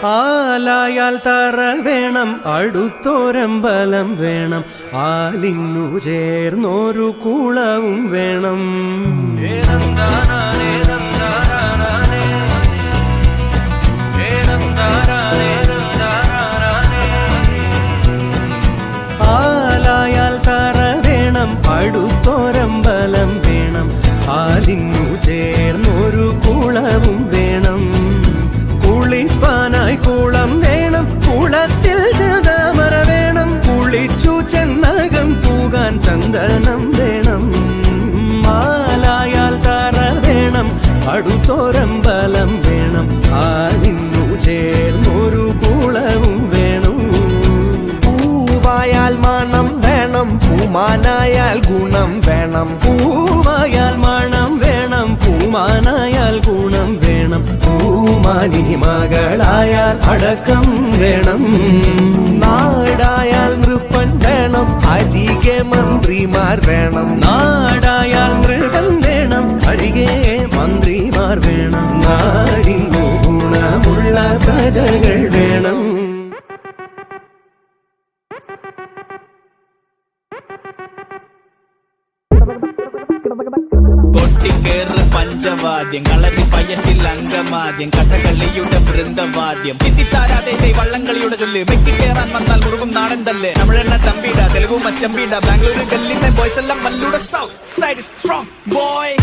ആലായാൽ തറ വേണം, അടുത്തോരമ്പലം വേണം, ആലിന്നു ചേർന്നൊരു കുളവും വേണം. ആലായാൽ തറ വേണം, അടുത്തോരമ്പലം വേണം, ആലിന്നു ചേർന്നൊരു കുളവും വേണം. കുളിപ്പാനായി കുളം വേണം, കുളത്തിൽ ചന്ദമര വേണം, കുളിച്ചു ചെന്നകം പൂകാൻ ചന്ദനം വേണം. ആലായാൽ തറ വേണം, അടുത്തോരമ്പലം വേണം, ആലിന്നു ചേർന്നൊരു കുളവും വേണം. പൂവായാൽ മണം വേണം, പൂമാനായാൽ ഗുണം വേണം. പൂവായാൽ മണം വേണം, പൂമാനായാൽ ഗുണം വേണം, പൂമാനി മകളായാൽ അടക്കം വേണം. നാടായാൽ നൃപ്പൻ വേണം, അരികെ മന്ത്രിമാർ വേണം. നാടായാൽ മൃഗം വേണം, അരികെ മന്ത്രിമാർ വേണം, നാടിനു ഗുണമുള്ള പ്രജകൾ വേണം. കൊട്ടിക്കേറ് പഞ്ചവാദ്യം, കളരി പയറ്റിൽ അങ്കമാദ്യം, കഥകളിയുടെ വൃന്ദവാദ്യം, ചിത്തിത്താരാതെ വള്ളംകളിയുടെ ചൊല്ല്, വെക്കിക്കേറാൻ വന്നാൽ മുറുകും നാടൻ തല്ല്. തമിഴെണ്ണ തമ്പീട, തെലുഗു മച്ചമ്പീട, ബാംഗ്ലൂർ ഡൽഹിയിലെ ബോയ്സ് എല്ലാം മല്ലൂടെ സൗത്ത് സൈഡ് സ്ട്രോങ് ബോയ്.